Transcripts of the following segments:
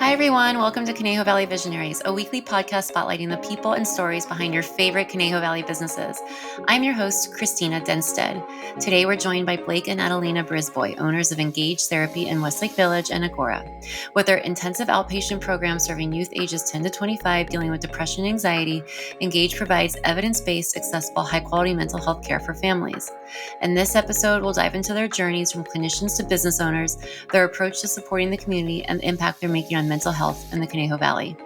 Hi, everyone. Welcome to Conejo Valley Visionaries, a weekly podcast spotlighting the people and stories behind your favorite Conejo Valley businesses. I'm your host, Cristina Dennstedt. Today, we're joined by Blake and Adelina Brisbois, owners of Engage Therapy in Westlake Village and Agora. With their intensive outpatient program serving youth ages 10 to 25 dealing with depression and anxiety, Engage provides evidence-based, accessible, high-quality mental health care for families. In this episode, we'll dive into their journeys from clinicians to business owners, their approach to supporting the community, and the impact they're making on mental health in the Conejo Valley.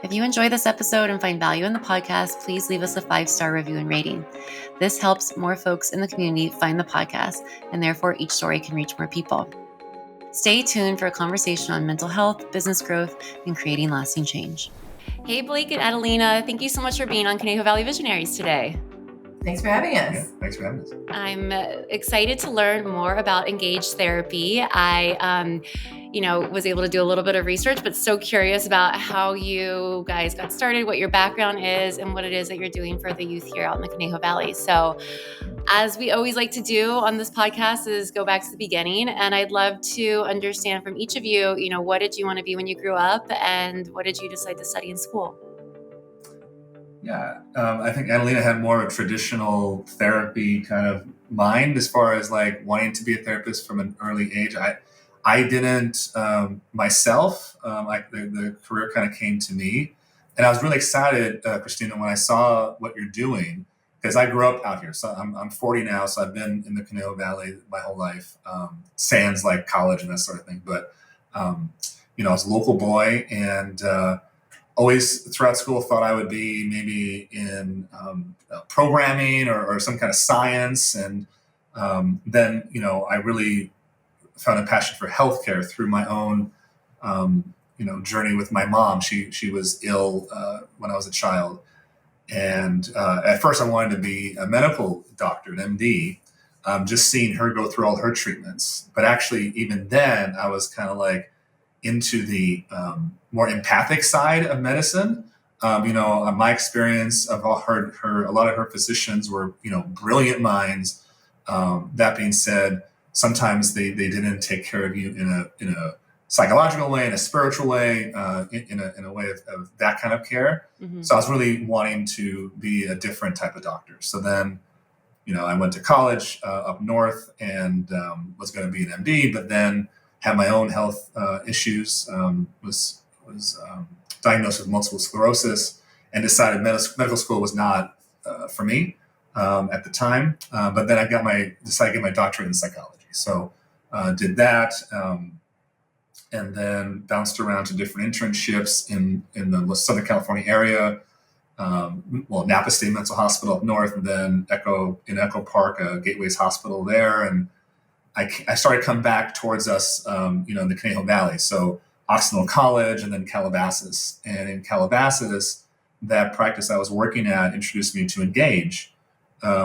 If you enjoy this episode and find value in the podcast, please leave us a 5-star review and rating. This helps more folks in the community find the podcast, and therefore each story can reach more people. Stay tuned for a conversation on mental health, business growth, and creating lasting change. Hey, Blake and Adelina, thank you so much for being on Conejo Valley Visionaries today. Thanks for having us. Yeah, thanks for having us. I'm excited to learn more about Engage Therapy. I, was able to do a little bit of research, but so curious about how you guys got started, what your background is, and what it is that you're doing for the youth here out in the Conejo Valley. So, as we always like to do on this podcast is go back to the beginning. And I'd love to understand from each of you, what did you want to be when you grew up, and what did you decide to study in school? Yeah, I think Adelina had more of a traditional therapy kind of mind as far as like wanting to be a therapist from an early age. I didn't myself. The career kind of came to me, and I was really excited, Cristina, when I saw what you're doing because I grew up out here. So I'm 40 now, so I've been in the Conejo Valley my whole life, sans like college and that sort of thing. But I was a local boy and. Always throughout school thought I would be maybe in programming or some kind of science. And then, I really found a passion for healthcare through my own, journey with my mom. She was ill when I was a child. And at first I wanted to be a medical doctor, an MD, just seeing her go through all her treatments. But actually, even then, I was kind of like, into the more empathic side of medicine. My experience, I've all heard a lot of her physicians were, brilliant minds. That being said, sometimes they didn't take care of you in a psychological way, in a spiritual way, in a way of that kind of care. Mm-hmm. So I was really wanting to be a different type of doctor. So then, I went to college up north and was going to be an MD, but then had my own health issues, was diagnosed with multiple sclerosis, and decided medical school was not for me at the time. But then I decided to get my doctorate in psychology. So did that, and then bounced around to different internships in the Southern California area. Napa State Mental Hospital up north, and then Echo Park, Gateways Hospital there, and I started coming back towards us, in the Conejo Valley. So Occidental College and then Calabasas. And in Calabasas, that practice I was working at introduced me to Engage,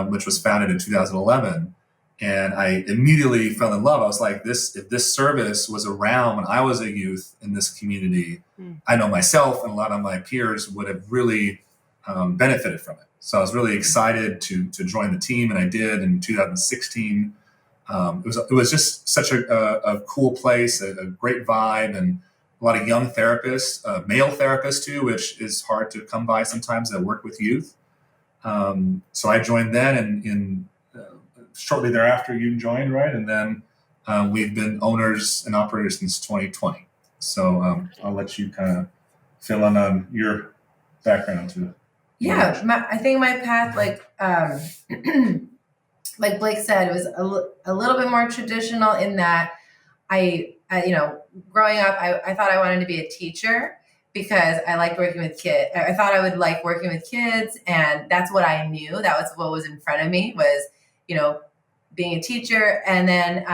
which was founded in 2011. And I immediately fell in love. I was like, if this service was around when I was a youth in this community, I know myself and a lot of my peers would have really benefited from it. So I was really excited to join the team, and I did in 2016. It was just such a cool place, a great vibe, and a lot of young therapists, male therapists too, which is hard to come by sometimes that work with youth. So I joined then, and shortly thereafter you joined, right? And then we've been owners and operators since 2020. So I'll let you kind of fill in on your background too. Yeah, I think my path, like Blake said, it was a little bit more traditional in that I growing up, I thought I wanted to be a teacher because I liked working with kids. I thought I would like working with kids, and that's what I knew. That was what was in front of me was, being a teacher. And then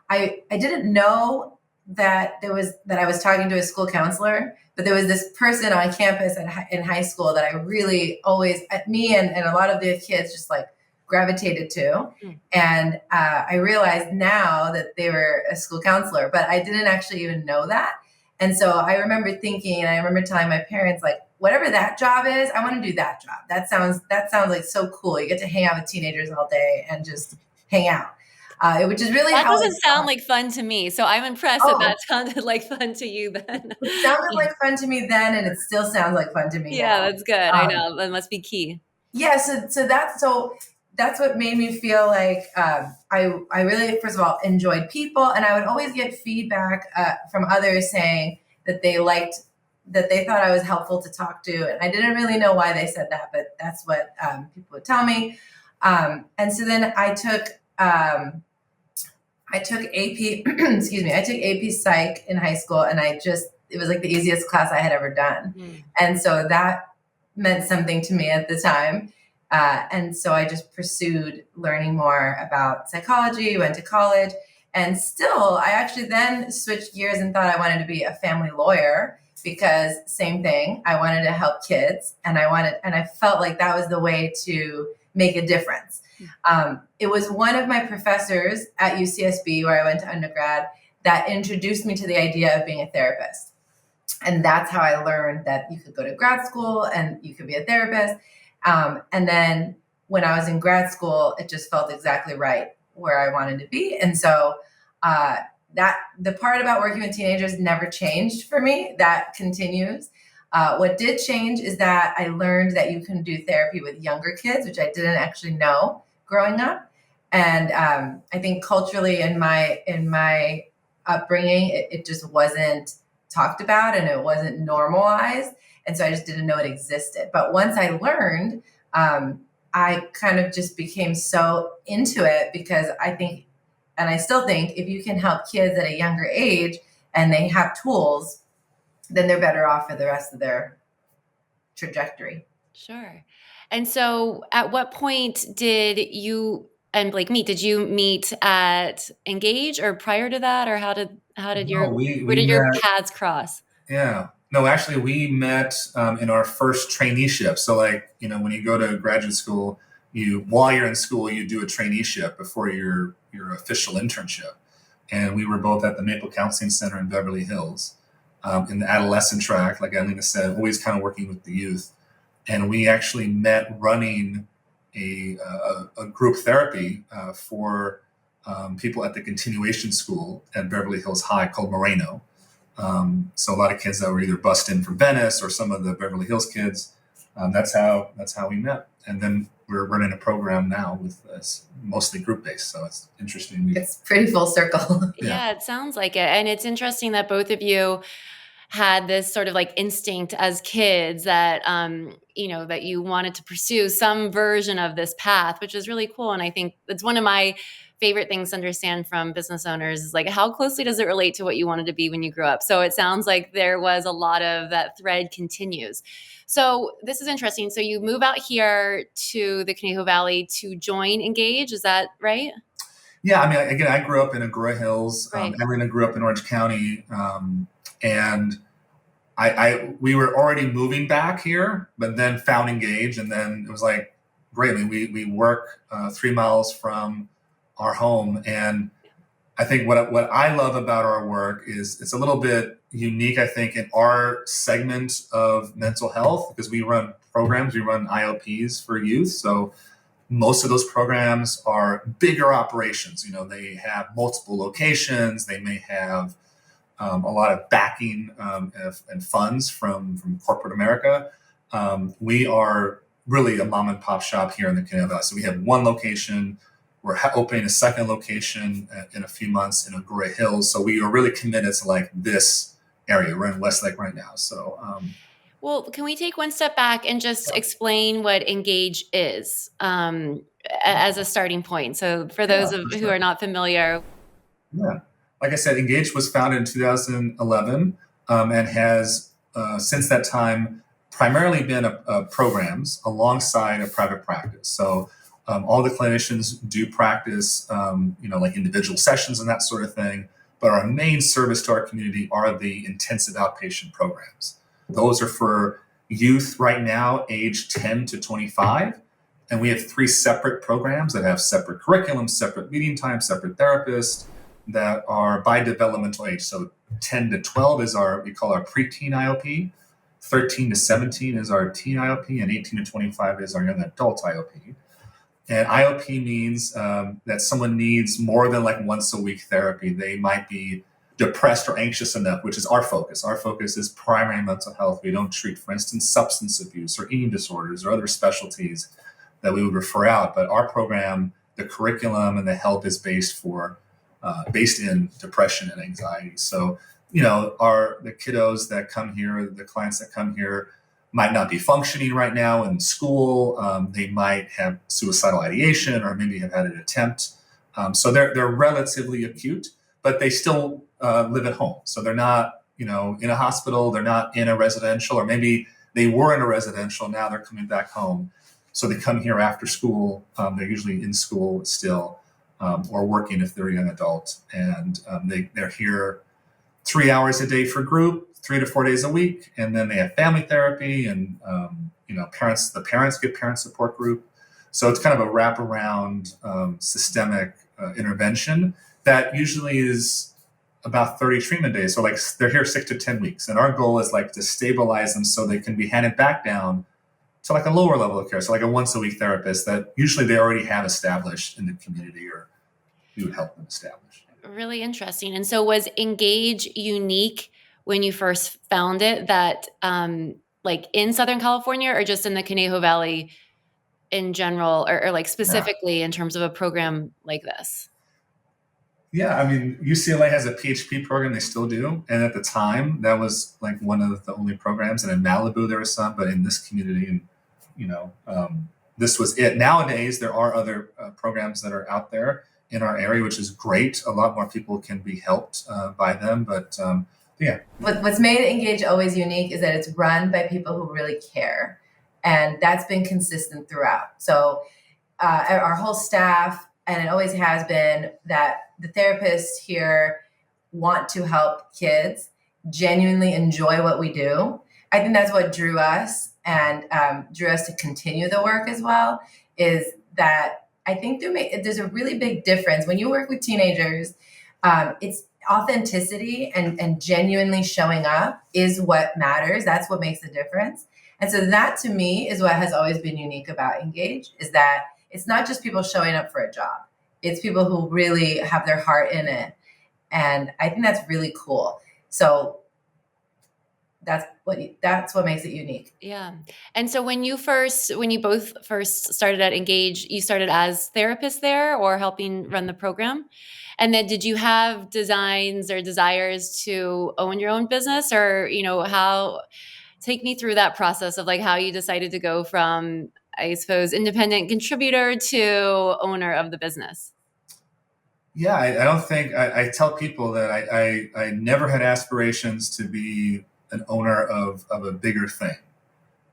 I didn't know that I was talking to a school counselor, but there was this person on campus in high school that I really always, me and a lot of the kids just like gravitated to. And I realized now that they were a school counselor, but I didn't actually even know that. And so I remember thinking, and I remember telling my parents, like, whatever that job is, I want to do that job. That sounds like so cool. You get to hang out with teenagers all day and just hang out. which is really That how doesn't sound like fun to me. So I'm impressed that Oh. that sounded like fun to you then. It sounded like fun to me then, and it still sounds like fun to me Yeah, now. that's good. I know. That must be key. Yeah, so that's what made me feel like I really, first of all, enjoyed people, and I would always get feedback from others saying that they thought I was helpful to talk to, and I didn't really know why they said that, but that's what people would tell me. And so then I took AP, excuse me, I took AP Psych in high school, and it was like the easiest class I had ever done. And so that meant something to me at the time. And so I just pursued learning more about psychology, went to college, and still, I actually then switched gears and thought I wanted to be a family lawyer because same thing, I wanted to help kids, and I felt like that was the way to make a difference. It was one of my professors at UCSB, where I went to undergrad, that introduced me to the idea of being a therapist. And that's how I learned that you could go to grad school and you could be a therapist. And then when I was in grad school, it just felt exactly right where I wanted to be. And so that the part about working with teenagers never changed for me. That continues. What did change is that I learned that you can do therapy with younger kids, which I didn't actually know growing up. And I think culturally in my upbringing, it just wasn't talked about and it wasn't normalized. And so I just didn't know it existed. But once I learned, I kind of just became so into it because I think, and I still think, if you can help kids at a younger age and they have tools, then they're better off for the rest of their trajectory. Sure. And so at what point did you and Blake meet? Did you meet at Engage or prior to that? Or where did your paths cross? Yeah. No, actually we met in our first traineeship. So when you go to graduate school, while you're in school, you do a traineeship before your official internship. And we were both at the Maple Counseling Center in Beverly Hills. In the adolescent track, like Adelina said, always kind of working with the youth. And we actually met running a group therapy for people at the continuation school at Beverly Hills High called Moreno. So a lot of kids that were either bussed in from Venice or some of the Beverly Hills kids. That's how we met. And then we're running a program now with mostly group based. So it's interesting. It's pretty full circle. Yeah, it sounds like it. And it's interesting that both of you had this sort of like instinct as kids that, that you wanted to pursue some version of this path, which is really cool. And I think it's one of my favorite things to understand from business owners is like, how closely does it relate to what you wanted to be when you grew up? So it sounds like there was a lot of that thread continues. So this is interesting. So you move out here to the Conejo Valley to join Engage. Is that right? Yeah. I mean, again, I grew up in Agoura Hills. Right. Adelina grew up in Orange County. And we were already moving back here, but then found Engage. And then it was like, great. I mean, we work 3 miles from our home. And I think what I love about our work is it's a little bit unique, I think, in our segment of mental health, because we run programs, we run IOPs for youth. So most of those programs are bigger operations. They have multiple locations. They may have a lot of backing and funds from corporate America. We are really a mom and pop shop here in the Conejo Valley. So we have one location. We're opening a second location in a few months in Agoura Hills. So we are really committed to this area. We're in Westlake right now. So, well, can we take one step back and just explain what Engage is as a starting point? So for those who are not familiar. Yeah. Like I said, Engage was founded in 2011 and has since that time primarily been programs alongside a private practice. So all the clinicians do practice, like individual sessions and that sort of thing. But our main service to our community are the intensive outpatient programs. Those are for youth right now, age 10 to 25. And we have 3 separate programs that have separate curriculums, separate meeting times, separate therapists that are by developmental age. So 10 to 12 is we call our preteen IOP. 13 to 17 is our teen IOP, and 18 to 25 is our young adult IOP. And IOP means that someone needs more than like once a week therapy. They might be depressed or anxious enough, which is our focus. Our focus is primary mental health. We don't treat, for instance, substance abuse or eating disorders or other specialties that we would refer out. But our program, the curriculum and the help is based in depression and anxiety. So, the kiddos that come here, the clients that come here might not be functioning right now in school. They might have suicidal ideation or maybe have had an attempt. So they're relatively acute, but they still live at home. So they're not, in a hospital, they're not in a residential, or maybe they were in a residential, now they're coming back home. So they come here after school. They're usually in school still, or working if they're a young adult. And they're here 3 hours a day for group, 3 to 4 days a week. And then they have family therapy and, the parents get parent support group. So it's kind of a wraparound systemic intervention that usually is about 30 treatment days. So like they're here 6 to 10 weeks. And our goal is like to stabilize them so they can be handed back down to like a lower level of care. So like a once a week therapist that usually they already have established in the community, or we would help them establish. Really interesting. And so was Engage unique when you first found it, that like in Southern California, or just in the Conejo Valley in general, or like specifically in terms of a program like this? Yeah, I mean, UCLA has a PHP program, they still do. And at the time, that was like one of the only programs. And in Malibu, there was some, but in this community, and this was it. Nowadays, there are other programs that are out there in our area, which is great. A lot more people can be helped by them. But yeah. What's made Engage always unique is that it's run by people who really care. And that's been consistent throughout. So our whole staff, and it always has been, that the therapists here want to help kids, genuinely enjoy what we do. I think that's what drew us, and drew us to continue the work as well, is that I think there's a really big difference when you work with teenagers. It's authenticity and genuinely showing up is what matters. That's what makes the difference. And so that, to me, is what has always been unique about Engage, is that it's not just people showing up for a job. It's people who really have their heart in it. And I think that's really cool. So that's what makes it unique. Yeah. And so when you both first started at Engage, you started as therapists there or helping run the program? And then did you have designs or desires to own your own business, or, take me through that process of like how you decided to go from, I suppose, independent contributor to owner of the business? Yeah, I don't think I tell people that I never had aspirations to be an owner of a bigger thing.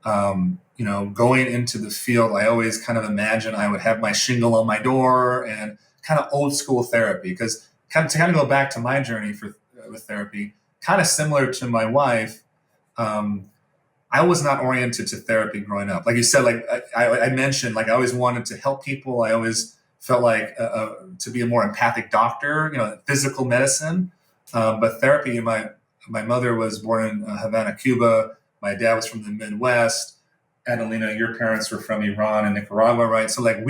Going into the field, I always kind of imagine I would have my shingle on my door and kind of old school therapy, because to kind of go back to my journey with therapy, kind of similar to my wife. I was not oriented to therapy growing up. Like you said, like I mentioned, like I always wanted to help people. I always felt like to be a more empathic doctor, physical medicine. But therapy, my mother was born in Havana, Cuba. My dad was from the Midwest. Adelina, your parents were from Iran and Nicaragua, right? So like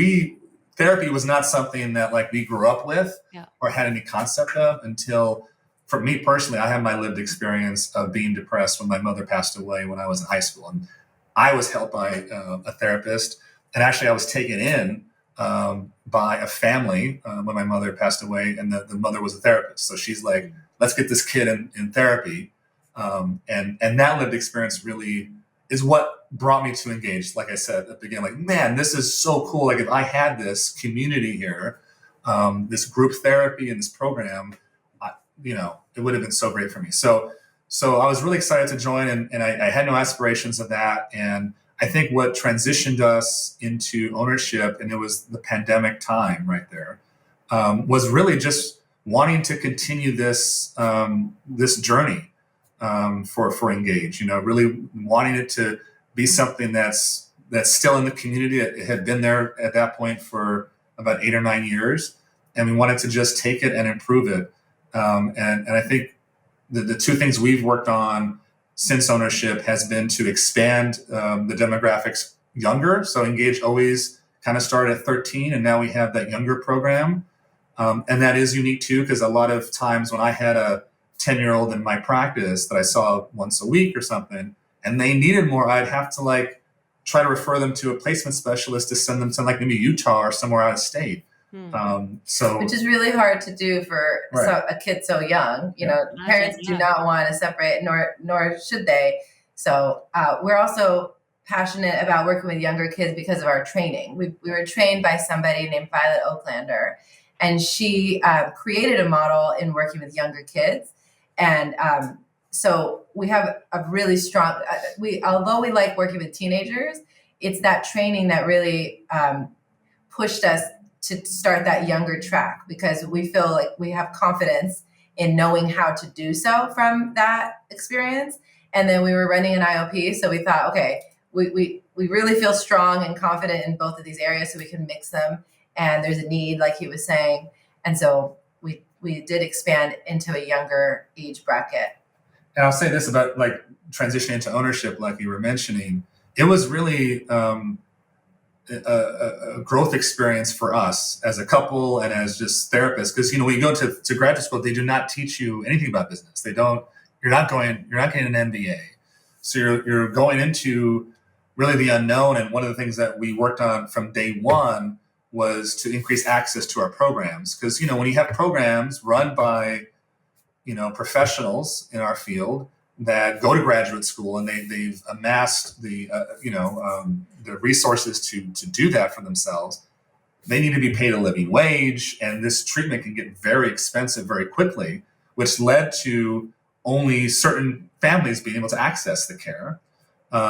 therapy was not something that like we grew up with or had any concept of until, for me personally, I have my lived experience of being depressed when my mother passed away when I was in high school. And I was helped by a therapist. And actually I was taken in by a family when my mother passed away, and the mother was a therapist. So she's like, let's get this kid in therapy. And that lived experience really is what brought me to Engage. Like I said at the beginning, like, man, this is so cool. Like if I had this community here, this group therapy and this program, it would have been so great for me. So I was really excited to join, and I had no aspirations of that. And I think what transitioned us into ownership, and it was the pandemic time right there, was really just wanting to continue this journey for Engage. Really wanting it to be something that's still in the community. It had been there at that point for about 8 or 9 years, and we wanted to just take it and improve it. And I think the two things we've worked on since ownership has been to expand the demographics younger. So Engage always kind of started at 13, and now we have that younger program. And that is unique too, because a lot of times when I had a 10-year-old in my practice that I saw once a week or something, and they needed more, I'd have to like try to refer them to a placement specialist to send them to like maybe Utah or somewhere out of state. Which is really hard to do for a kid so young. Parents do not want to separate, nor should they. So we're also passionate about working with younger kids because of our training. We were trained by somebody named Violet Oaklander, and she created a model in working with younger kids. And so we have a really strong, although we like working with teenagers, it's that training that really pushed us to start that younger track, because we feel like we have confidence in knowing how to do so from that experience. And then we were running an IOP, so we thought, okay, we really feel strong and confident in both of these areas, so we can mix them. And there's a need, like he was saying. And so we did expand into a younger age bracket. And I'll say this about like transitioning into ownership, like you were mentioning, it was really a growth experience for us as a couple and as just therapists. Because, when you go to graduate school, they do not teach you anything about business. You're not getting an MBA. So you're going into really the unknown. And one of the things that we worked on from day one was to increase access to our programs. Because, when you have programs run by, professionals in our field that go to graduate school and they've amassed the resources to do that for themselves, they need to be paid a living wage. And this treatment can get very expensive very quickly, which led to only certain families being able to access the care.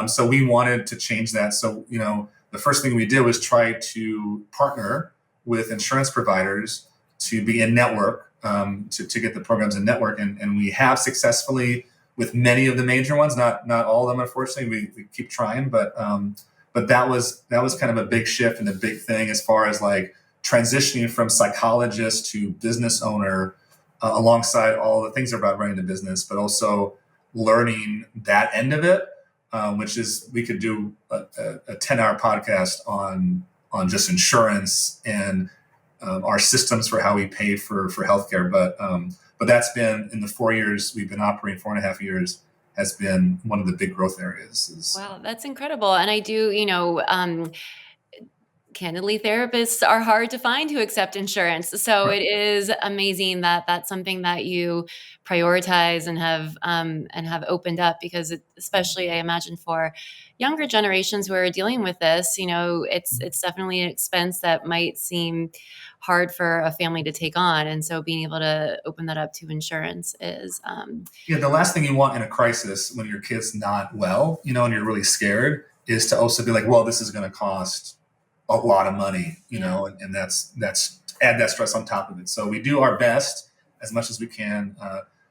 So we wanted to change that. So, the first thing we did was try to partner with insurance providers to be in network, to get the programs in network. And we have successfully with many of the major ones, not all of them, unfortunately. We keep trying, but that was kind of a big shift and a big thing as far as like transitioning from psychologist to business owner, alongside all the things about running the business, but also learning that end of it. Which is, we could do a 10-hour podcast on just insurance and our systems for how we pay for healthcare. But that's been, in the 4 years we've been operating, 4.5 years, has been one of the big growth areas. Wow, that's incredible. And I do, candidly, therapists are hard to find who accept insurance. So It is amazing that that's something that you prioritize and have opened up, because especially I imagine for younger generations who are dealing with this, it's definitely an expense that might seem hard for a family to take on. And so being able to open that up to insurance is the last thing you want in a crisis when your kid's not well, and you're really scared, is to also be like, well, this is going to cost a lot of money, and that's add that stress on top of it. So we do our best as much as we can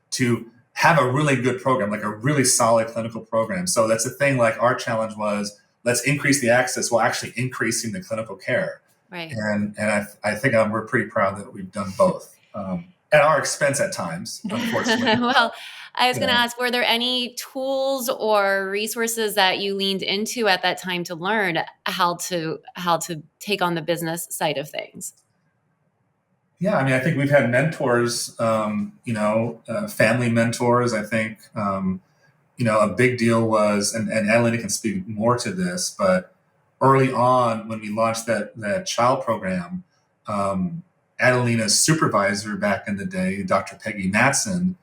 to have a really good program, like a really solid clinical program. So that's the thing. Like, our challenge was, let's increase the access while actually increasing the clinical care. Right. And I think we're pretty proud that we've done both, at our expense at times, unfortunately. Well, I was going to ask, were there any tools or resources that you leaned into at that time to learn how to take on the business side of things? Yeah, I think we've had mentors, family mentors. I think, a big deal was, and Adelina can speak more to this, but early on when we launched that child program, Adelina's supervisor back in the day, Dr. Peggy Matson,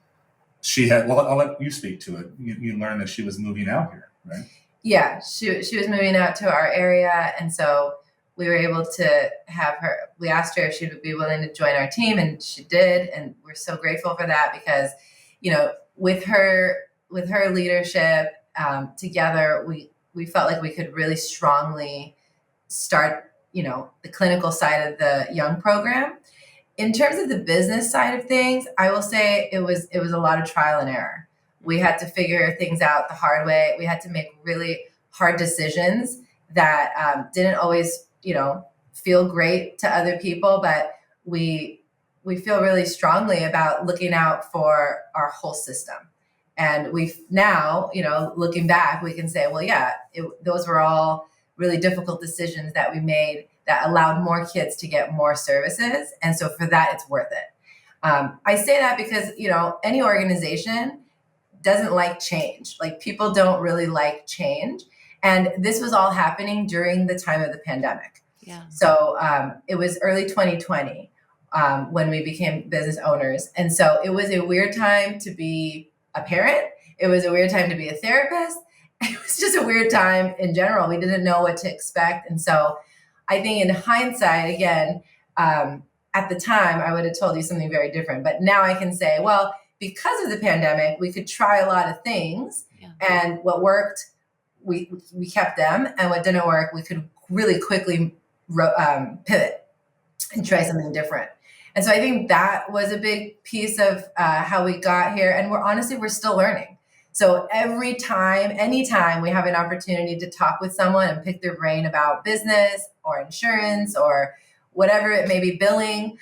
I'll let you speak to it. You learned that she was moving out here, right? Yeah, she was moving out to our area. And so we were able to have her, we asked her if she would be willing to join our team, and she did. And we're so grateful for that, because, with her leadership, together, we felt like we could really strongly start, the clinical side of the young program. In terms of the business side of things, I will say it was a lot of trial and error. We had to figure things out the hard way. We had to make really hard decisions that didn't always, feel great to other people, but we feel really strongly about looking out for our whole system. And we've now, looking back, we can say, well, yeah, those were all really difficult decisions that we made that allowed more kids to get more services. And so for that, it's worth it. I say that because, any organization doesn't like change. Like, people don't really like change. And this was all happening during the time of the pandemic. Yeah. So it was early 2020 when we became business owners. And so it was a weird time to be a parent. It was a weird time to be a therapist. It was just a weird time in general. We didn't know what to expect. And so I think in hindsight, again, at the time, I would have told you something very different. But now I can say, well, because of the pandemic, we could try a lot of things. Yeah. And what worked, we kept them. And what didn't work, we could really quickly pivot and try something different. And so I think that was a big piece of how we got here. And we're still learning. So anytime we have an opportunity to talk with someone and pick their brain about business or insurance or whatever it may be, billing,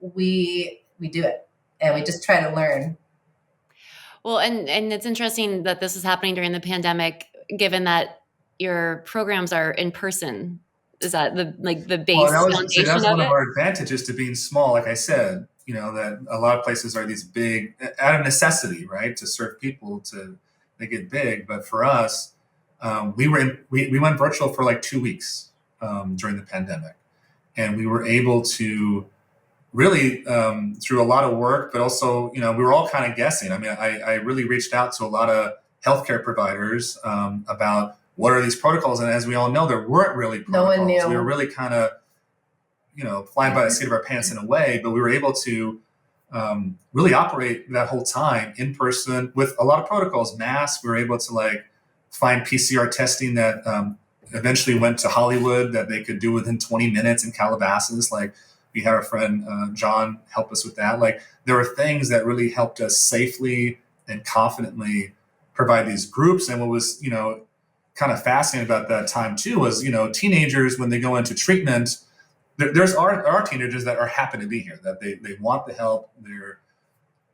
we do it, and we just try to learn. Well, and it's interesting that this is happening during the pandemic, given that your programs are in person. Is that the base foundation that's of one it? of our advantages to being small. Like I said, that a lot of places are these big out of necessity, right, to serve people they get big. But for us, we went virtual for like 2 weeks during the pandemic, and we were able to really through a lot of work, but also we were all kind of guessing. I mean, I really reached out to a lot of healthcare providers about what are these protocols, and as we all know, there weren't really protocols. No one knew. We were really kind of flying by the seat of our pants in a way, but we were able to really operate that whole time in person with a lot of protocols, masks. We were able to find PCR testing that eventually went to Hollywood that they could do within 20 minutes in Calabasas. We had our friend John help us with that. There were things that really helped us safely and confidently provide these groups. And what was, kind of fascinating about that time too was, teenagers, when they go into treatment, there are teenagers that are happy to be here, that they want the help.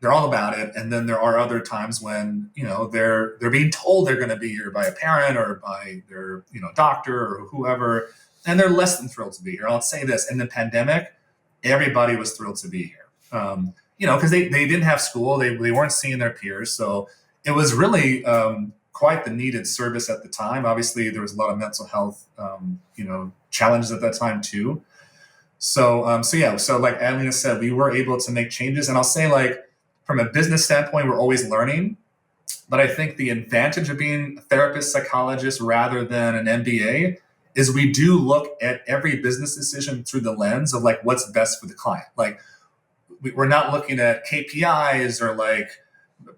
They're all about it. And then there are other times when, they're being told they're going to be here by a parent or by their, doctor or whoever, and they're less than thrilled to be here. I'll say this: in the pandemic, everybody was thrilled to be here. Because they didn't have school, they weren't seeing their peers. So it was really quite the needed service at the time. Obviously, there was a lot of mental health, challenges at that time too. So like Adelina said, we were able to make changes. And I'll say, from a business standpoint, we're always learning. But I think the advantage of being a therapist, psychologist, rather than an MBA is we do look at every business decision through the lens of what's best for the client. We're not looking at KPIs or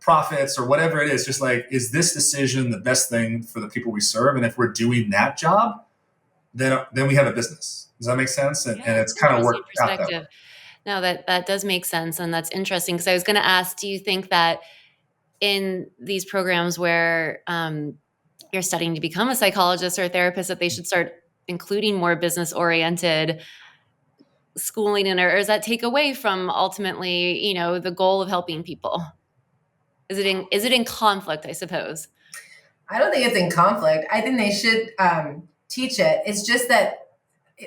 profits or whatever it is. Just is this decision the best thing for the people we serve? And if we're doing that job, then we have a business. Does that make sense? And it's kind of worked out that way. No, that does make sense. And that's interesting, because I was going to ask, do you think that in these programs where you're studying to become a psychologist or a therapist, that they should start including more business-oriented schooling in, or does that take away from ultimately, the goal of helping people? Is it in conflict, I suppose? I don't think it's in conflict. I think they should teach it. It's just that,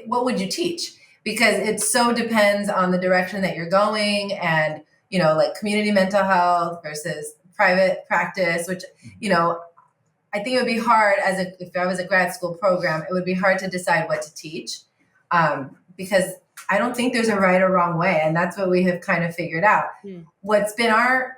what would you teach? Because it so depends on the direction that you're going, and, community mental health versus private practice, which, I think it would be hard if I was a grad school program, it would be hard to decide what to teach, because I don't think there's a right or wrong way. And that's what we have kind of figured out. What's been our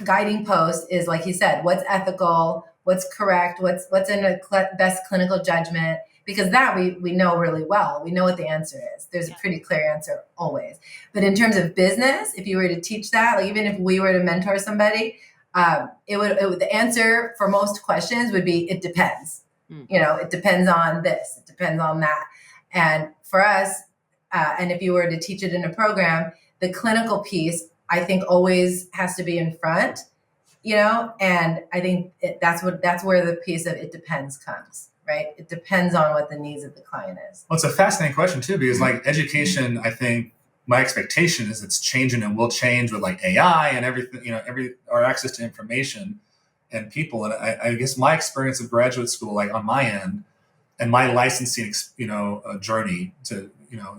guiding post is, like you said, what's ethical, what's correct, what's in a best clinical judgment, because that we know really well. We know what the answer is. There's a pretty clear answer always. But in terms of business, if you were to teach that, even if we were to mentor somebody, the answer for most questions would be, it depends. It depends on this, it depends on that. And for us, and if you were to teach it in a program, the clinical piece, I think, always has to be in front, and I think that's where the piece of it depends comes, right? It depends on what the needs of the client is. Well, it's a fascinating question too, because education, I think my expectation is it's changing and will change with AI and everything, our access to information and people. And I guess my experience of graduate school, on my end, and my licensing, journey to,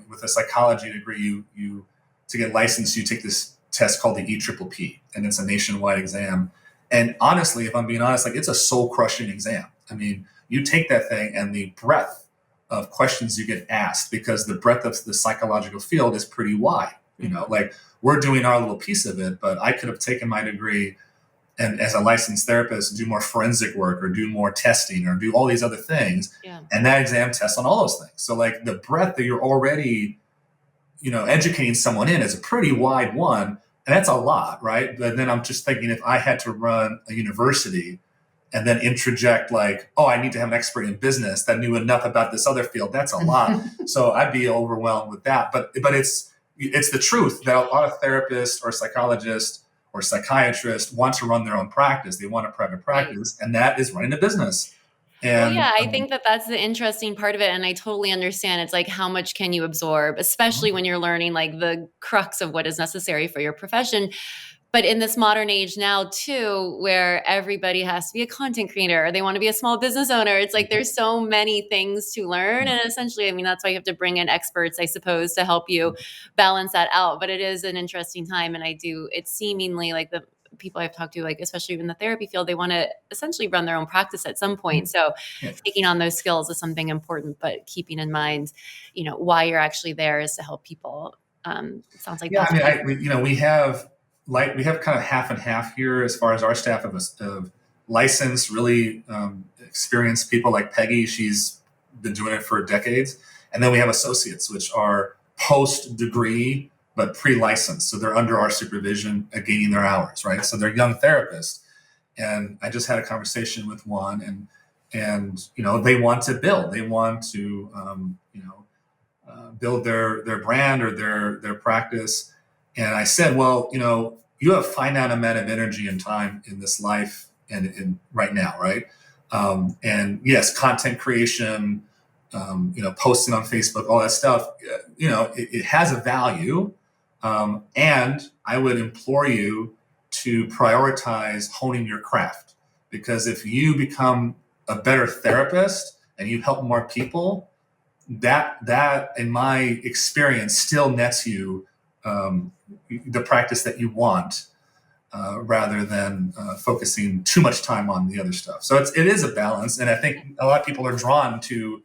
with a psychology degree, you to get licensed, you take this test called the EPPP, and it's a nationwide exam. And honestly, if I'm being honest, like, it's a soul crushing exam. I mean, you take that thing, and the breadth of questions you get asked, because the breadth of the psychological field is pretty wide. Like, we're doing our little piece of it, but I could have taken my degree and, as a licensed therapist, do more forensic work or do more testing or do all these other things. Yeah. And that exam tests on all those things. So, like, the breadth that you're already, educating someone in is a pretty wide one. And that's a lot, right? But then I'm just thinking, if I had to run a university and then interject, like, oh, I need to have an expert in business that knew enough about this other field, that's a lot. So I'd be overwhelmed with that. But it's the truth that a lot of therapists or psychologists or psychiatrists want to run their own practice. They want a private practice, and that is running a business. And I think that's the interesting part of it. And I totally understand. It's like, how much can you absorb, especially when you're learning like the crux of what is necessary for your profession. But in this modern age now too, where everybody has to be a content creator, or they want to be a small business owner. It's like, there's so many things to learn. And essentially, I mean, that's why you have to bring in experts, I suppose, to help you balance that out. But it is an interesting time. And it's seemingly like the people I've talked to, like, especially in the therapy field, they want to essentially run their own practice at some point. So taking on those skills is something important, but keeping in mind, why you're actually there is to help people. Sounds like that's we have kind of half and half here as far as our staff of licensed, really experienced people like Peggy. She's been doing it for decades. And then we have associates, which are post-degree but pre-licensed. So they're under our supervision, gaining their hours, right? So they're young therapists. And I just had a conversation with one, and they want to build. They want to, build their brand or their practice. And I said, well, you have a finite amount of energy and time in this life and right now, right? And yes, content creation, posting on Facebook, all that stuff, it has a value. And I would implore you to prioritize honing your craft, because if you become a better therapist and you help more people, that in my experience still nets you the practice that you want, rather than focusing too much time on the other stuff. So it is a balance, and I think a lot of people are drawn to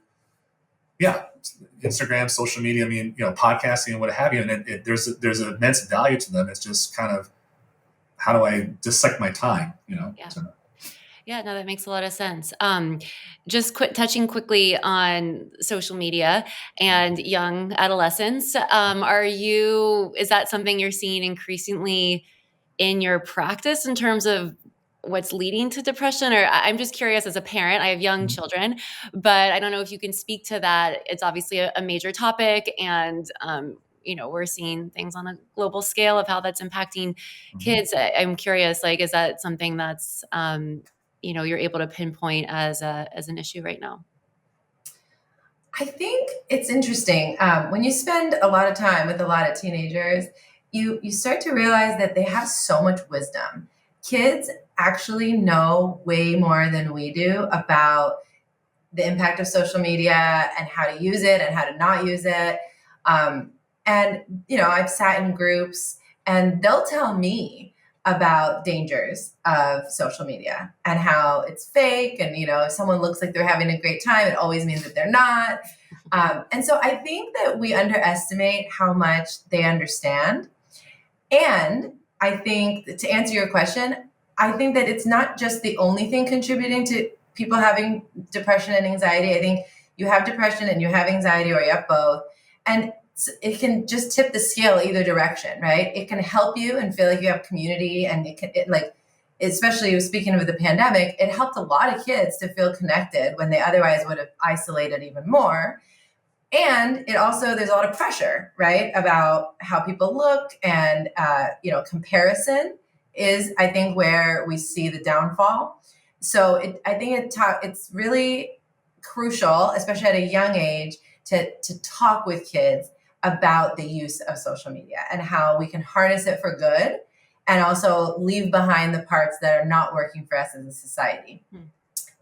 Instagram, social media, podcasting and what have you. And there's an immense value to them. It's just kind of, how do I dissect my time, Yeah. Yeah, no, that makes a lot of sense. Just touching quickly on social media and young adolescents. Is that something you're seeing increasingly in your practice in terms of what's leading to depression? Or I'm just curious, as a parent, I have young children, but I don't know if you can speak to that. It's obviously a major topic, and we're seeing things on a global scale of how that's impacting kids. I'm curious, like, is that something that's you're able to pinpoint as an issue right now? I think it's interesting. When you spend a lot of time with a lot of teenagers, you start to realize that they have so much wisdom. Kids actually know way more than we do about the impact of social media and how to use it and how to not use it. I've sat in groups, and they'll tell me about dangers of social media and how it's fake. And, if someone looks like they're having a great time, it always means that they're not. And so I think that we underestimate how much they understand. And I think, to answer your question, I think that it's not just the only thing contributing to people having depression and anxiety. I think you have depression and you have anxiety, or you have both. And it can just tip the scale either direction, right? It can help you and feel like you have community, and especially speaking of the pandemic, it helped a lot of kids to feel connected when they otherwise would have isolated even more. And it also, there's a lot of pressure, right, about how people look, and comparison is, I think, where we see the downfall. So I think it's really crucial, especially at a young age, to talk with kids about the use of social media and how we can harness it for good, and also leave behind the parts that are not working for us as a society.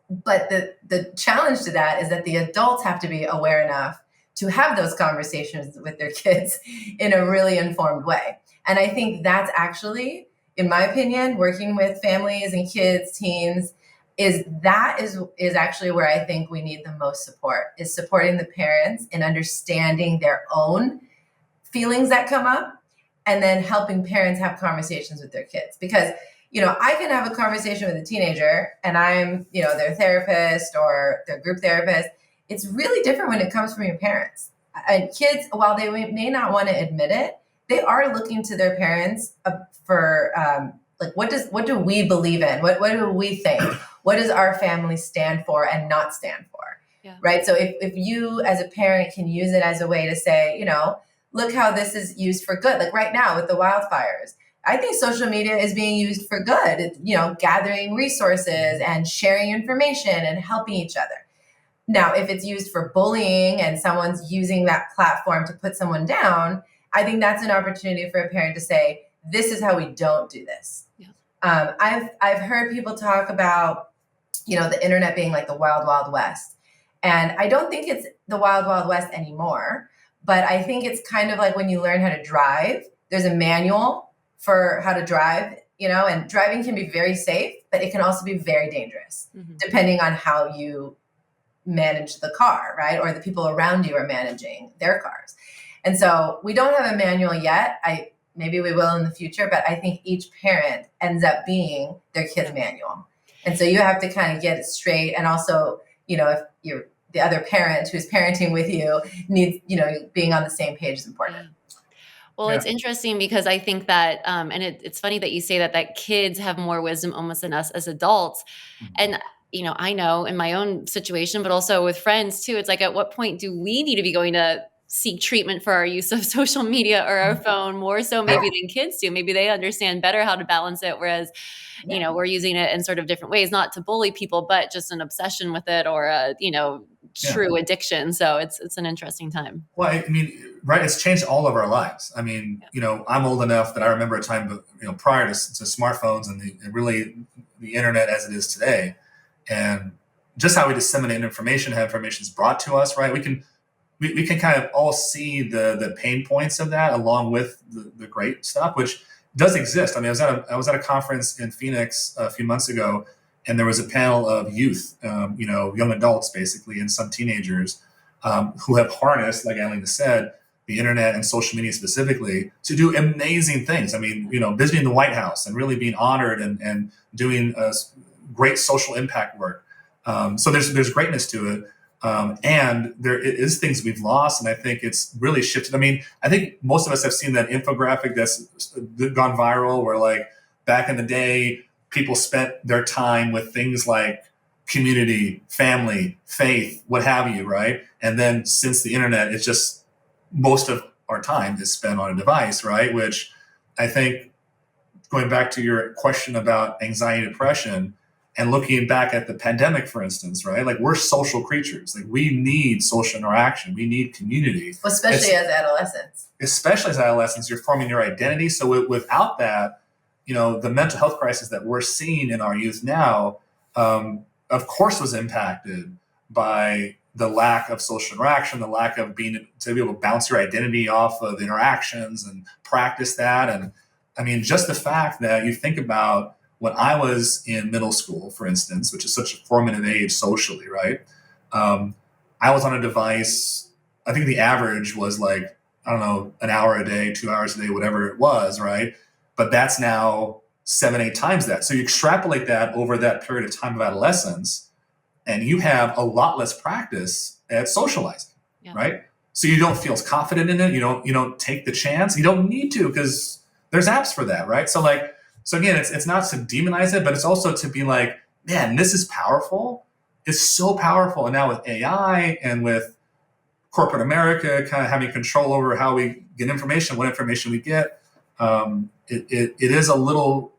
But the challenge to that is that the adults have to be aware enough to have those conversations with their kids in a really informed way. And I think that's actually, in my opinion, working with families and kids, teens, is actually where I think we need the most support, is supporting the parents in understanding their own feelings that come up, and then helping parents have conversations with their kids. Because, I can have a conversation with a teenager and I'm, their therapist or their group therapist. It's really different when it comes from your parents. And kids, while they may not want to admit it, they are looking to their parents for like, what do we believe in? What do we think? What does our family stand for and not stand for? Yeah. Right. So if you as a parent can use it as a way to say, look how this is used for good. Like right now with the wildfires, I think social media is being used for good. It's, gathering resources and sharing information and helping each other. Now, if it's used for bullying and someone's using that platform to put someone down, I think that's an opportunity for a parent to say, this is how we don't do this. Yeah. I've heard people talk about, the internet being like the wild, wild west. And I don't think it's the wild, wild west anymore. But I think it's kind of like when you learn how to drive, there's a manual for how to drive, and driving can be very safe, but it can also be very dangerous, depending on how you manage the car, right? Or the people around you are managing their cars. And so we don't have a manual yet. Maybe we will in the future, but I think each parent ends up being their kid's manual. And so you have to kind of get it straight. And also, if you're the other parent who's parenting with you needs, being on the same page is important. Well, it's interesting because I think that, and it's funny that you say that kids have more wisdom almost than us as adults. And, I know in my own situation, but also with friends too, it's like, at what point do we need to be going to seek treatment for our use of social media or our phone more so maybe than kids do? Maybe they understand better how to balance it. Whereas, we're using it in sort of different ways, not to bully people, but just an obsession with it or a, true addiction. So it's an interesting time. Well, I mean, right. It's changed all of our lives. I mean, I'm old enough that I remember a time, prior to smartphones and the internet as it is today, and just how we disseminate information, how information is brought to us, right? We can kind of all see the pain points of that along with the great stuff, which does exist. I mean, I was at a conference in Phoenix a few months ago, and there was a panel of youth, young adults basically, and some teenagers who have harnessed, like Adelina said, the internet and social media specifically to do amazing things. I mean, visiting the White House and really being honored and doing great social impact work. So there's greatness to it. And there is things we've lost, and I think it's really shifted. I mean, I think most of us have seen that infographic that's gone viral where, like, back in the day, people spent their time with things like community, family, faith, what have you, right? And then since the internet, it's just most of our time is spent on a device, right? Which I think, going back to your question about anxiety, depression, and looking back at the pandemic, for instance, right? Like, we're social creatures. Like, we need social interaction. We need community. Well, especially as adolescents. Especially as adolescents, you're forming your identity. So without that, the mental health crisis that we're seeing in our youth now, of course, was impacted by the lack of social interaction, the lack of being to be able to bounce your identity off of interactions and practice that. And I mean, just the fact that you think about when I was in middle school, for instance, which is such a formative age socially, right? I was on a device. I think the average was like, I don't know, an hour a day, 2 hours a day, whatever it was, right? But that's now 7-8 times that. So you extrapolate that over that period of time of adolescence, and you have a lot less practice at socializing, right? So you don't feel as confident in it. You don't take the chance. You don't need to, because there's apps for that, right? So again, it's not to demonize it, but it's also to be like, man, this is powerful. It's so powerful. And now with AI and with corporate America kind of having control over how we get information, what information we get, it is a little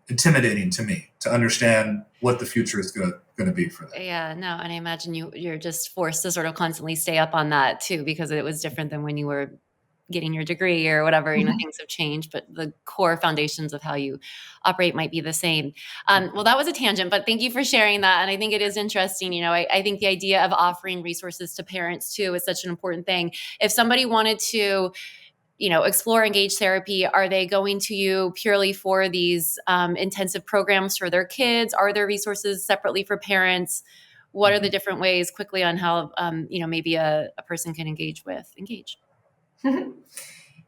intimidating to me to understand what the future is going to be for that. Yeah, no, and I imagine you're just forced to sort of constantly stay up on that too, because it was different than when you were getting your degree or whatever, things have changed, but the core foundations of how you operate might be the same. Well, that was a tangent, but thank you for sharing that. And I think it is interesting. I think the idea of offering resources to parents too is such an important thing. If somebody wanted to explore engaged therapy, are they going to you purely for these intensive programs for their kids? Are there resources separately for parents? What are the different ways quickly on how, maybe a person can engage?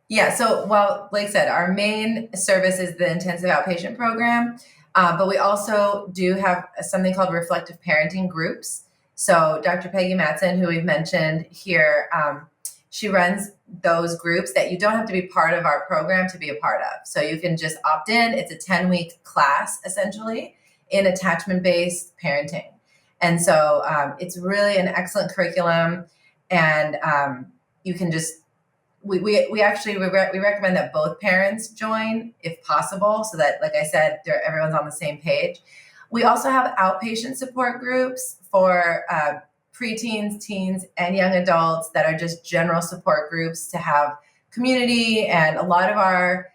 Yeah. So, well, Blake said, our main service is the intensive outpatient program, but we also do have something called reflective parenting groups. So Dr. Peggy Matson, who we've mentioned here, she runs those groups that you don't have to be part of our program to be a part of. So you can just opt in. It's a 10-week class, essentially, in attachment-based parenting. And so it's really an excellent curriculum. And you can just, we actually recommend that both parents join if possible, so that, like I said, everyone's on the same page. We also have outpatient support groups for preteens, teens, and young adults that are just general support groups to have community. And a lot of our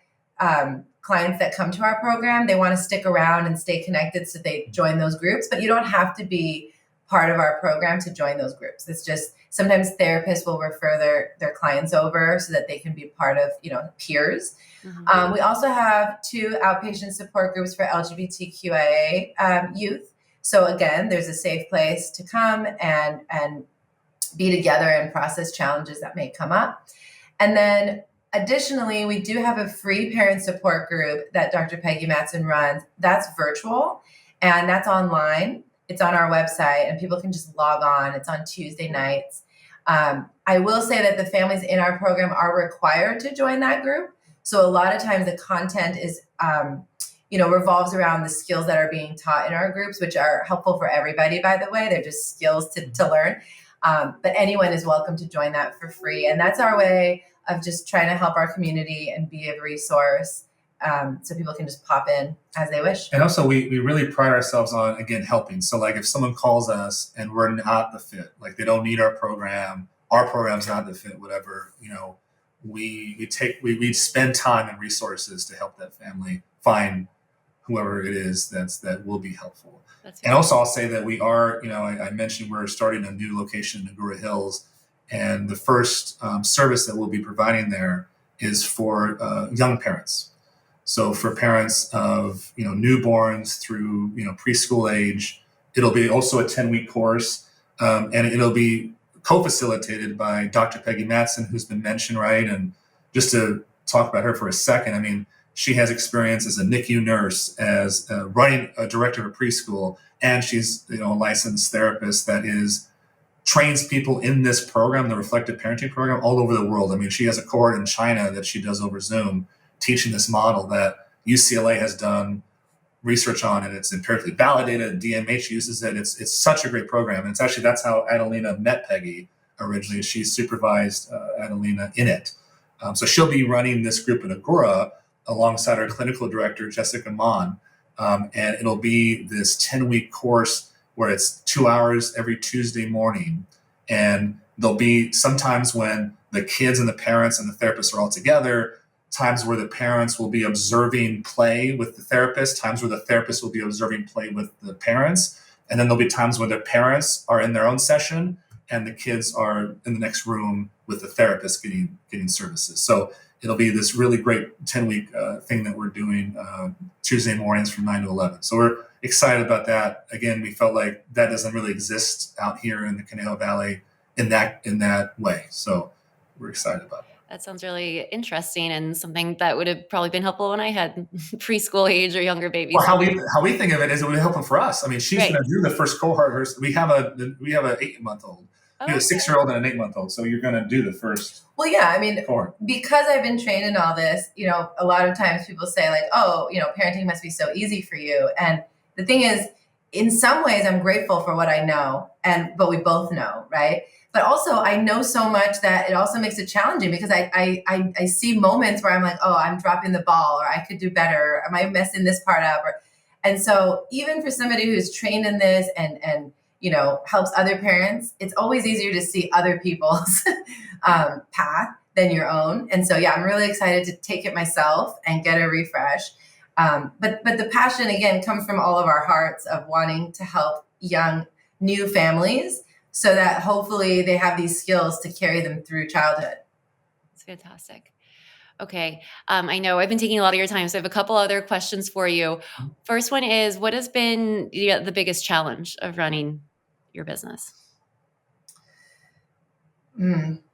clients that come to our program, they want to stick around and stay connected, so they join those groups. But you don't have to be part of our program to join those groups. It's just sometimes therapists will refer their clients over so that they can be part of, peers. Mm-hmm. We also have 2 outpatient support groups for LGBTQIA youth. So again, there's a safe place to come and be together and process challenges that may come up. And then additionally, we do have a free parent support group that Dr. Peggy Matson runs. That's virtual and that's online. It's on our website and people can just log on. It's on Tuesday nights. I will say that the families in our program are required to join that group. So a lot of times the content is, revolves around the skills that are being taught in our groups, which are helpful for everybody, by the way. They're just skills to learn. But anyone is welcome to join that for free. And that's our way of just trying to help our community and be a resource. So people can just pop in as they wish. And also we really pride ourselves on, again, helping. So like if someone calls us and we're not the fit, like they don't need our program's not the fit, whatever, we spend time and resources to help that family find whoever it is that will be helpful. And also I'll say that we are, I mentioned we're starting a new location in Agoura Hills, and the first service that we'll be providing there is for young parents. So for parents of, newborns through, preschool age, it'll be also a 10-week course, and it'll be co-facilitated by Dr. Peggy Matson, who's been mentioned, right? And just to talk about her for a second, I mean, she has experience as a NICU nurse, as running a director of a preschool, and she's, a licensed therapist that trains people in this program, the reflective parenting program, all over the world. I mean, she has a cohort in China that she does over Zoom, teaching this model that UCLA has done research on, and it's empirically validated. DMH uses it. It's such a great program. And that's how Adelina met Peggy originally. She supervised Adelina in it. So she'll be running this group in Agoura alongside our clinical director, Jessica Mon. And it'll be this 10-week course where it's 2 hours every Tuesday morning. And there'll be sometimes when the kids and the parents and the therapists are all together, times where the parents will be observing play with the therapist, times where the therapist will be observing play with the parents. And then there'll be times when the parents are in their own session and the kids are in the next room with the therapist getting services. So it'll be this really great 10-week thing that we're doing Tuesday mornings from 9 to 11. So we're excited about that. Again, we felt like that doesn't really exist out here in the Conejo Valley in that way. So we're excited about that. That sounds really interesting and something that would have probably been helpful when I had preschool age or younger babies. Well, how we think of it is it would be helpful for us. I mean, she's going to do the first cohort. We have an 8-month-old, a 6-year-old and an 8-month-old. So you're going to do the first. Well, yeah, I mean, cohort. Because I've been trained in all this, a lot of times people say like, oh, parenting must be so easy for you. And the thing is, in some ways, I'm grateful for what I know, but we both know, right? But also, I know so much that it also makes it challenging because I see moments where I'm like, oh, I'm dropping the ball, or I could do better, or am I messing this part up? And so even for somebody who's trained in this and helps other parents, it's always easier to see other people's path than your own. And so, yeah, I'm really excited to take it myself and get a refresh. But the passion, again, comes from all of our hearts of wanting to help young, new families so that hopefully they have these skills to carry them through childhood. That's fantastic. Okay. I know I've been taking a lot of your time, so I have a couple other questions for you. First one is, what has been the biggest challenge of running your business?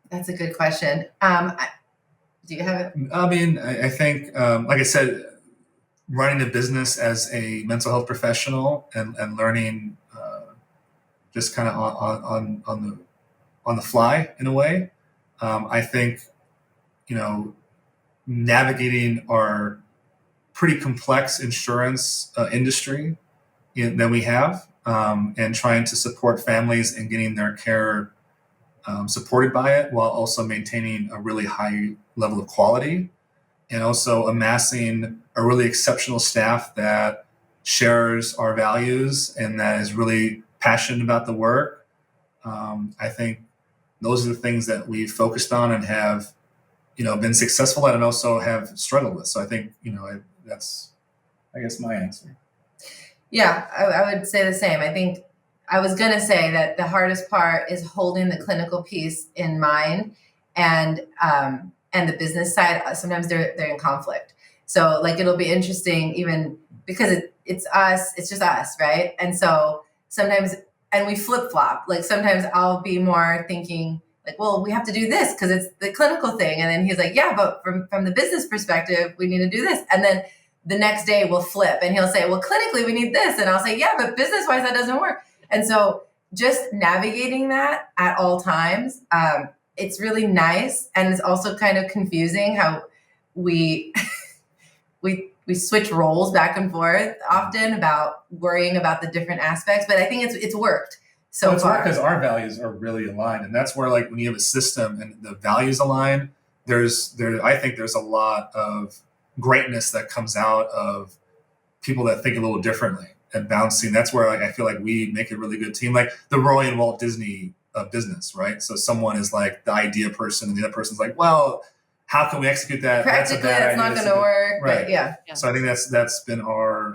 That's a good question. Do you have it? I mean, I think, like I said, running a business as a mental health professional and learning just kind of on the fly in a way. I think, navigating our pretty complex insurance industry that we have, and trying to support families and getting their care supported by it while also maintaining a really high level of quality, and also amassing a really exceptional staff that shares our values and that is really passionate about the work. I think those are the things that we've focused on and have, been successful at and also have struggled with. So I think, that's, I guess, my answer. Yeah, I would say the same. I think I was going to say that the hardest part is holding the clinical piece in mind, and the business side. Sometimes they're in conflict. So like, it'll be interesting, even because it's us, it's just us, right? And so sometimes, and we flip flop. Like sometimes I'll be more thinking like, well, we have to do this because it's the clinical thing, and then he's like, yeah, but from the business perspective, we need to do this, and then the next day we'll flip and he'll say, well, clinically we need this. And I'll say, yeah, but business wise, that doesn't work. And so just navigating that at all times, it's really nice. And it's also kind of confusing how we switch roles back and forth often about worrying about the different aspects. But I think it's worked so far. Because our values are really aligned. And that's where, like, when you have a system and the values align, I think there's a lot of greatness that comes out of people that think a little differently and bouncing. That's where I feel like we make a really good team, like the Roy and Walt Disney business, right? So someone is like the idea person and the other person's like, well, how can we execute that? Practically, that's not going to work. Right. But yeah. So I think that's been our,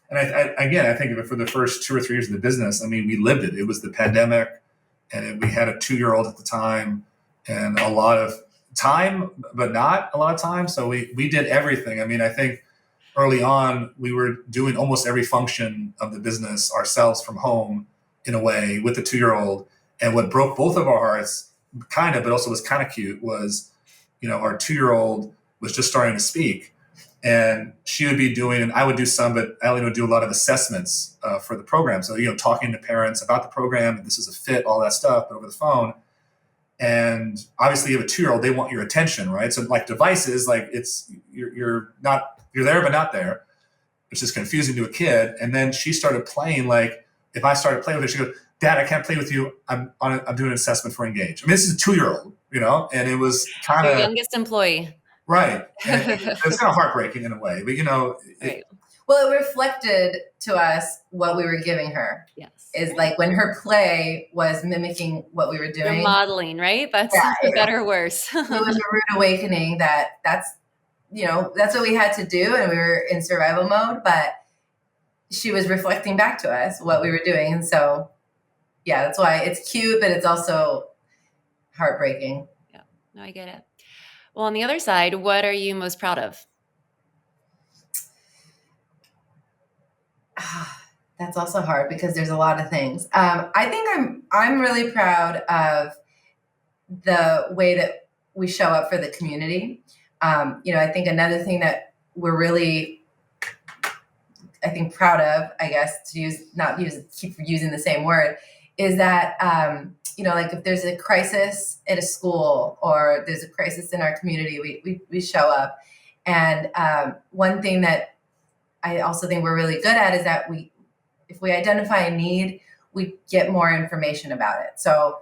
and I think for the first 2 or 3 years of the business, I mean, we lived it. It was the pandemic, and we had a 2-year-old at the time and a lot of time, but not a lot of time. So we did everything. I mean, I think early on we were doing almost every function of the business ourselves from home in a way with the 2-year-old. And what broke both of our hearts, kind of, but also was kind of cute, was, our 2-year-old was just starting to speak, and she would be doing, and I would do some, but Adelina would do a lot of assessments for the program. So, talking to parents about the program, and this is a fit, all that stuff, but over the phone. And obviously you have a 2-year-old, they want your attention, right? So like devices, like you're there, but not there, which is confusing to a kid. And then she started playing, like if I started playing with her, she goes, Dad, I can't play with you. I'm doing an assessment for Engage. I mean, this is a 2-year-old, and it was kind of your youngest employee. Right. And it was kind of heartbreaking in a way, but right. Well, it reflected to us what we were giving her. Yes. Is like when her play was mimicking what we were doing. You're modeling, right? That's for better or worse. It was a rude awakening that's what we had to do, and we were in survival mode, but she was reflecting back to us what we were doing. And so, yeah, that's why it's cute, but it's also heartbreaking. Yeah, no, I get it. Well, on the other side, what are you most proud of? That's also hard because there's a lot of things. I think I'm really proud of the way that we show up for the community. I think another thing that we're really, proud of, I guess, keep using the same word, is that, like if there's a crisis at a school or there's a crisis in our community, we show up. And one thing that I also think we're really good at is that if we identify a need, we get more information about it. So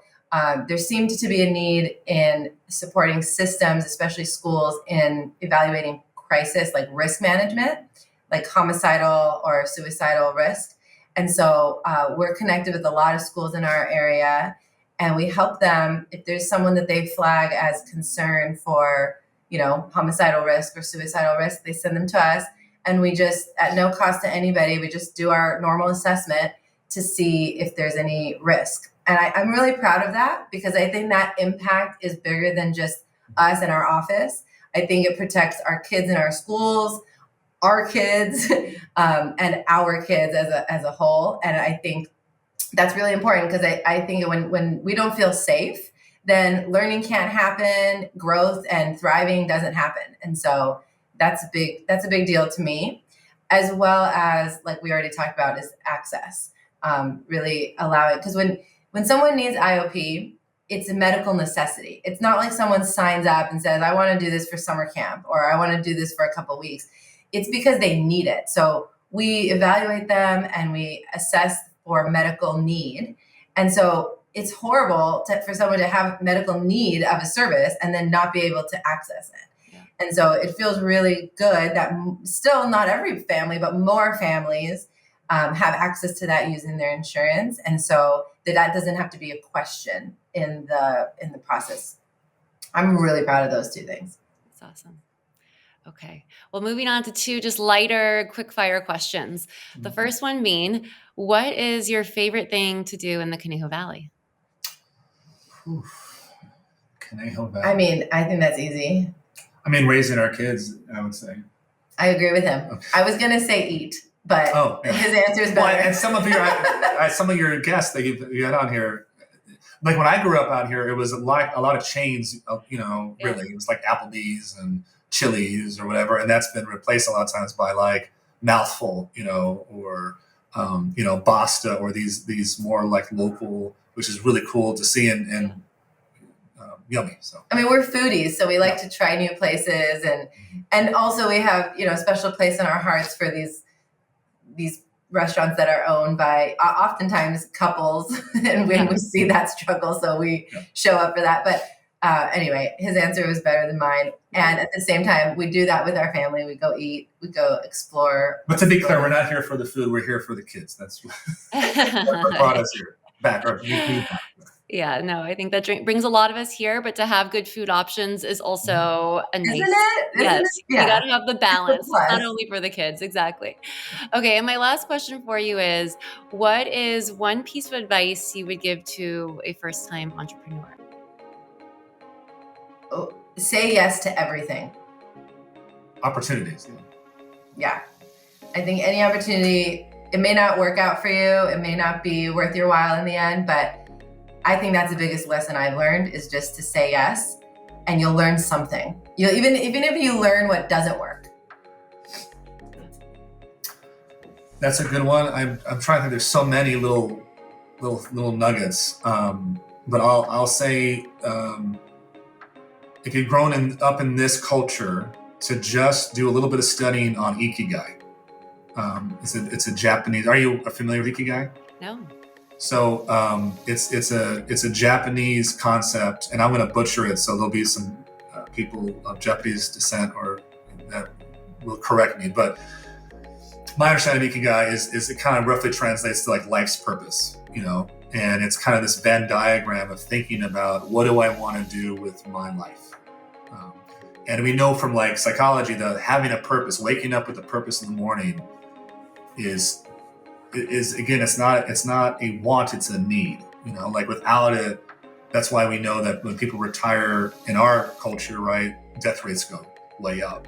there seemed to be a need in supporting systems, especially schools, in evaluating crisis, like risk management, like homicidal or suicidal risk. And so we're connected with a lot of schools in our area, and we help them. If there's someone that they flag as concern for, homicidal risk or suicidal risk, they send them to us, and we just, at no cost to anybody, we just do our normal assessment to see if there's any risk. And I'm really proud of that, because I think that impact is bigger than just us in our office. I think it protects our kids in our schools, our kids, and our kids as a whole. And I think that's really important, because I think when we don't feel safe, then learning can't happen, growth and thriving doesn't happen. And so that's a big deal to me, as well as, like we already talked about, is access. Really allow it, because when someone needs IOP, it's a medical necessity. It's not like someone signs up and says, I want to do this for summer camp, or I want to do this for a couple of weeks. It's because they need it. So we evaluate them and we assess for medical need. And so it's horrible for someone to have medical need of a service and then not be able to access it. Yeah. And so it feels really good that still not every family, but more families have access to that using their insurance. And so that doesn't have to be a question in the process. I'm really proud of those two things. That's awesome. Okay. Well, moving on to two just lighter, quick fire questions. The first one being, what is your favorite thing to do in the Conejo Valley? Conejo Valley. I mean, I think that's easy. Raising our kids, I would say. I agree with him. Okay. I was going to say eat, but his answer is better. Well, and some of your guests that you had on here, like when I grew up out here, it was a lot of chains, really. It was like Applebee's and Chili's or whatever, and that's been replaced a lot of times by like Mouthful, or Basta, or these more like local, which is really cool to see and yummy. So we're foodies, so we like to try new places, and also we have a special place in our hearts for these restaurants that are owned by oftentimes couples, and when we see that struggle, so we show up for that. But anyway, his answer was better than mine. And at the same time, we do that with our family. We go eat, we go explore. But to be clear, we're not here for the food. We're here for the kids. That's what brought us here. Back. Yeah, no, I think that brings a lot of us here, but to have good food options is also a nice. Isn't it? Yes, Yeah. You got to have the balance, not only for the kids. Exactly. Okay, and my last question for you is, what is one piece of advice you would give to a first-time entrepreneur? Say yes to everything. Opportunities. Yeah. I think any opportunity, it may not work out for you. It may not be worth your while in the end, but I think that's the biggest lesson I've learned, is just to say yes, and you'll learn something. Even if you learn what doesn't work. That's a good one. I'm trying to think. There's so many little nuggets, but I'll say, if you've grown up in this culture, to just do a little bit of studying on Ikigai. It's a Japanese. Are you familiar with Ikigai? No. So it's a Japanese concept, and I'm going to butcher it. So there'll be some people of Japanese descent or that will correct me. But my understanding of Ikigai is it kind of roughly translates to like life's purpose, and it's kind of this Venn diagram of thinking about, what do I want to do with my life. And we know from like psychology that having a purpose, waking up with a purpose in the morning, is again, it's not a want, it's a need. Like without it, that's why we know that when people retire in our culture, right, death rates go way up.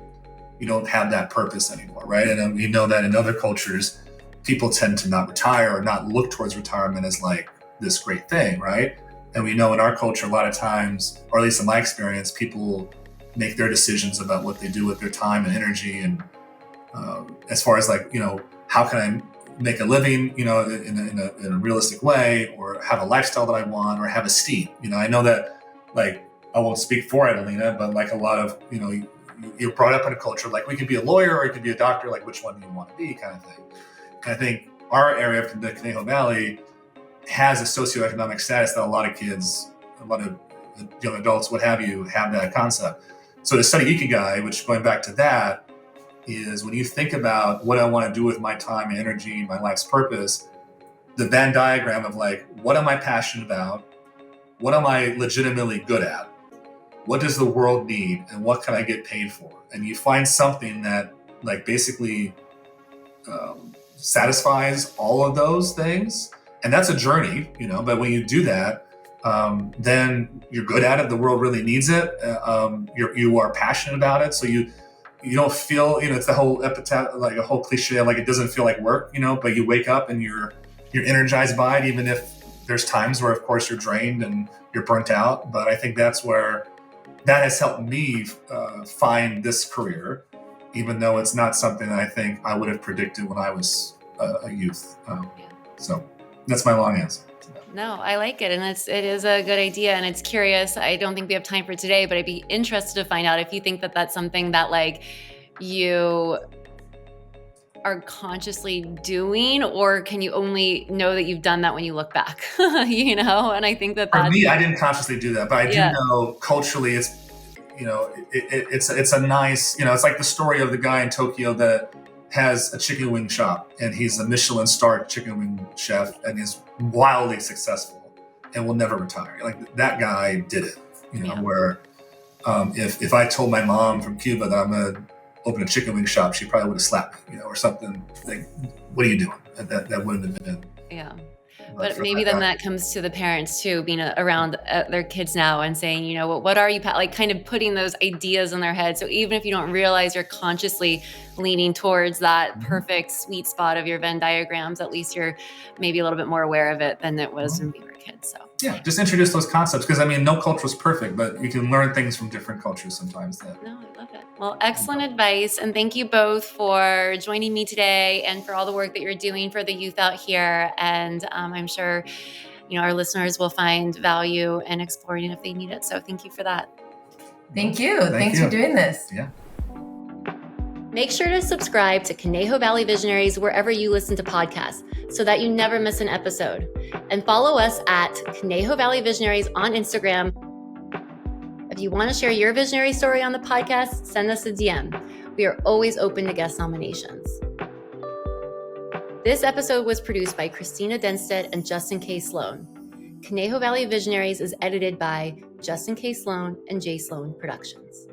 You don't have that purpose anymore, right? And we know that in other cultures, people tend to not retire or not look towards retirement as like this great thing, right? And we know in our culture, a lot of times, or at least in my experience, people make their decisions about what they do with their time and energy, and as far as like, how can I make a living, in a realistic way, or have a lifestyle that I want, or have esteem. I know that, like, I won't speak for Adelina, but like a lot of, you're brought up in a culture, like we could be a lawyer or you could be a doctor, like which one do you want to be, kind of thing. And I think our area of the Conejo Valley has a socioeconomic status that a lot of kids, a lot of young adults, what have you, have that concept. So to study Ikigai, which going back to that, is when you think about what I want to do with my time and energy, my life's purpose, the Venn diagram of like, what am I passionate about? what am I legitimately good at? What does the world need, and what can I get paid for? And you find something that like basically satisfies all of those things. And that's a journey, but when you do that, then you're good at it. The world really needs it. You are passionate about it. So you don't feel, it's the whole epitaph, like a whole cliche, like it doesn't feel like work, but you wake up and you're energized by it, even if there's times where of course you're drained and you're burnt out. But I think that's where that has helped me find this career, even though it's not something that I think I would have predicted when I was a youth. So that's my long answer. No, I like it. And it is a good idea. And it's curious. I don't think we have time for today, but I'd be interested to find out if you think that that's something that like you are consciously doing, or can you only know that you've done that when you look back, And I think that for me, I didn't consciously do that, but I do know culturally it's, it's a nice, it's like the story of the guy in Tokyo that has a chicken wing shop, and he's a Michelin star chicken wing chef, and is wildly successful and will never retire. Like that guy did it, where if I told my mom from Cuba that I'm going to open a chicken wing shop, she probably would have slapped me, or something like, what are you doing? That wouldn't have been. Yeah. But maybe then that comes to the parents too, being around their kids now and saying, what are you, like kind of putting those ideas in their head. So even if you don't realize you're consciously leaning towards that perfect sweet spot of your Venn diagrams, at least you're maybe a little bit more aware of it than it was when we were kids. So yeah, just introduce those concepts, because no culture is perfect, but you can learn things from different cultures sometimes. No, I love it. Well, excellent advice. And thank you both for joining me today and for all the work that you're doing for the youth out here. And I'm sure, our listeners will find value in exploring if they need it. So thank you for that. Thank you. Thanks for doing this. Yeah. Make sure to subscribe to Conejo Valley Visionaries wherever you listen to podcasts so that you never miss an episode. And follow us at Conejo Valley Visionaries on Instagram. If you want to share your visionary story on the podcast, send us a DM. We are always open to guest nominations. This episode was produced by Cristina Dennstedt and Justin J.Sloan. Conejo Valley Visionaries is edited by Justin J.Sloan and J.Sloan Productions.